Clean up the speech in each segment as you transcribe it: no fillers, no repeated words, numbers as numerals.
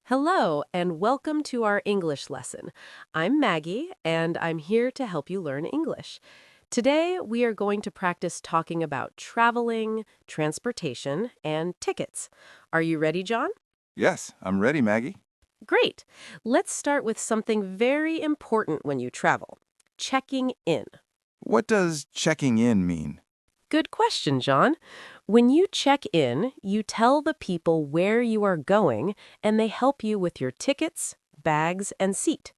Hello, and welcome to our English lesson. I'm Maggie, and I'm here to help you learn English. Today, we are going to practice talking about traveling, transportation, and tickets. Are you ready, John? Yes, I'm ready, Maggie. Great. Let's start with something very important when you travel: checking in. What does checking in mean? Good question, John. When you check in, you tell the people where you are going, and they help you with your tickets, bags, and seat.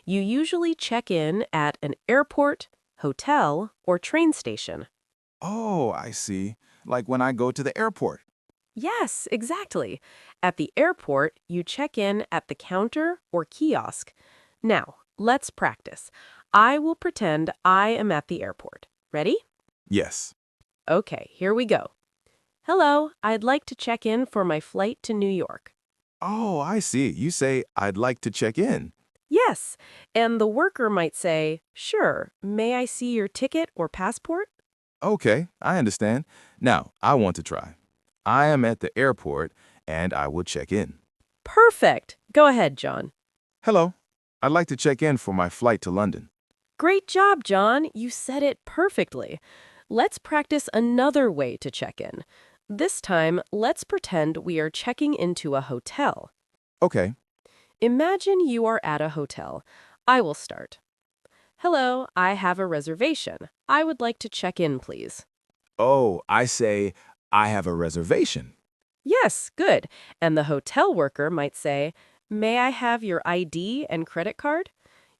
You usually check in at an airport, hotel, or train station. Oh, I see. Like when I go to the airport. Yes, exactly. At the airport, you check in at the counter or kiosk. Now, let's practice. I will pretend I am at the airport. Ready? Yes. Okay, here we go. Hello, I'd like to check in for my flight to New York. Oh, I see. You say, I'd like to check in. Yes, and the worker might say, sure, may I see your ticket or passport? Okay, I understand. Now, I want to try. I am at the airport and I will check in. Perfect. Go ahead, John. Hello, I'd like to check in for my flight to London. Great job, John. You said it perfectly. Let's practice another way to check in. This time, let's pretend we are checking into a hotel. Okay. Imagine you are at a hotel. I will start. Hello, I have a reservation. I would like to check in, please. Oh, I say, I have a reservation. Yes, good. And the hotel worker might say, may I have your ID and credit card?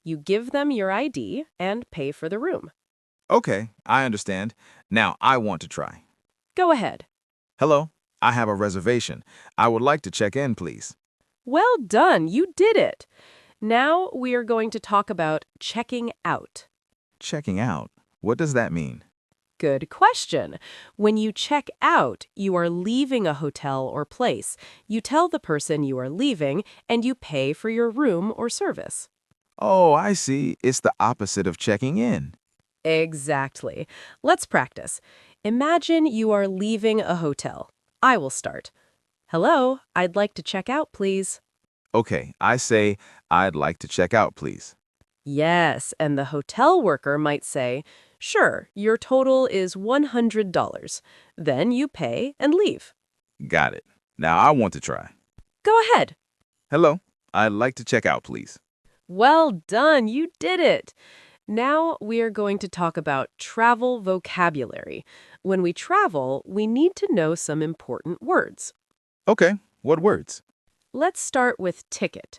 You give them your ID and pay for the room. Okay, I understand. Now, I want to try. Go ahead. Hello, I have a reservation. I would like to check in, please. Well done, you did it. Now we are going to talk about checking out. Checking out. What does that mean? Good question. When you check out, you are leaving a hotel or place. You tell the person you are leaving and you pay for your room or service. Oh, I see. It's the opposite of checking in. Exactly. Let's practice. Imagine you are leaving a hotel. I will start. Hello, I'd like to check out, please. Okay, I say, I'd like to check out, please. Yes, and the hotel worker might say, sure, your total is $100. Then you pay and leave. Got it. Now I want to try. Go ahead. Hello, I'd like to check out, please. Well done, you did it. Now we are going to talk about travel vocabulary. When we travel, we need to know some important words. Okay, what words? Let's start with ticket.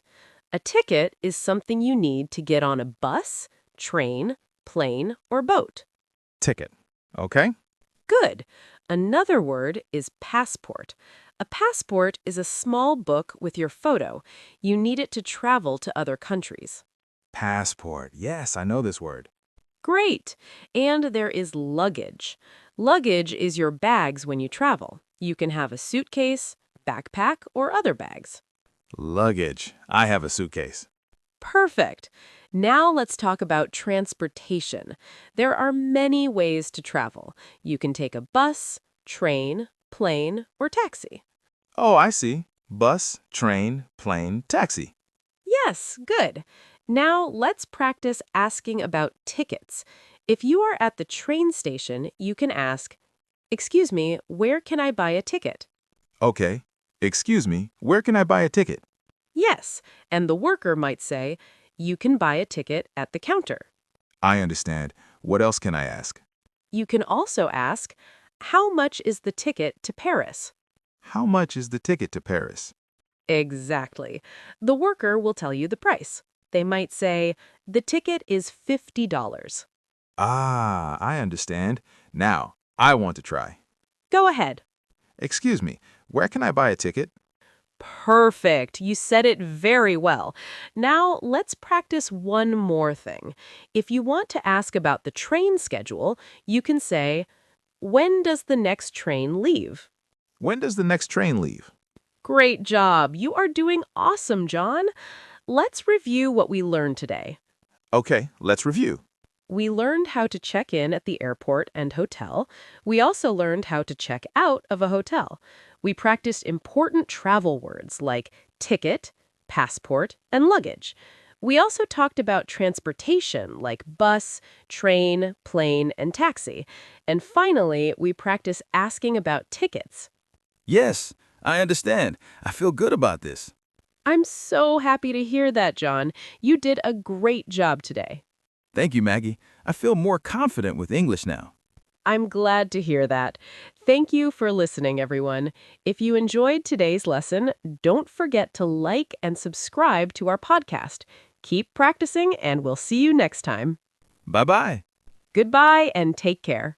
A ticket is something you need to get on a bus, train, plane, or boat. Ticket. Okay. Good. Another word is passport. A passport is a small book with your photo. You need it to travel to other countries. Passport. Yes, I know this word. Great. And there is luggage. Luggage is your bags when you travel. You can have a suitcase, backpack, or other bags. Luggage. I have a suitcase. Perfect. Now let's talk about transportation. There are many ways to travel. You can take a bus, train, plane, or taxi. Oh, I see. Bus, train, plane, taxi. Yes, good. Now let's practice asking about tickets. If you are at the train station, you can ask, excuse me, where can I buy a ticket? Okay. Excuse me, where can I buy a ticket? Yes, and the worker might say, you can buy a ticket at the counter. I understand. What else can I ask? You can also ask, how much is the ticket to Paris? How much is the ticket to Paris? Exactly. The worker will tell you the price. They might say, the ticket is $50. Ah, I understand. Now, I want to try. Go ahead. Excuse me, where can I buy a ticket? Perfect. You said it very well. Now, let's practice one more thing. If you want to ask about the train schedule, you can say, when does the next train leave? When does the next train leave? Great job. You are doing awesome, John. Let's review what we learned today. Okay, let's review. We learned how to check in at the airport and hotel. We also learned how to check out of a hotel. We practiced important travel words like ticket, passport, and luggage. We also talked about transportation like bus, train, plane, and taxi. And finally, we practice asking about tickets. Yes, I understand. I feel good about this. I'm so happy to hear that, John. You did a great job today. Thank you, Maggie. I feel more confident with English now. I'm glad to hear that. Thank you for listening, everyone. If you enjoyed today's lesson, don't forget to like and subscribe to our podcast. Keep practicing, and we'll see you next time. Bye-bye. Goodbye and take care.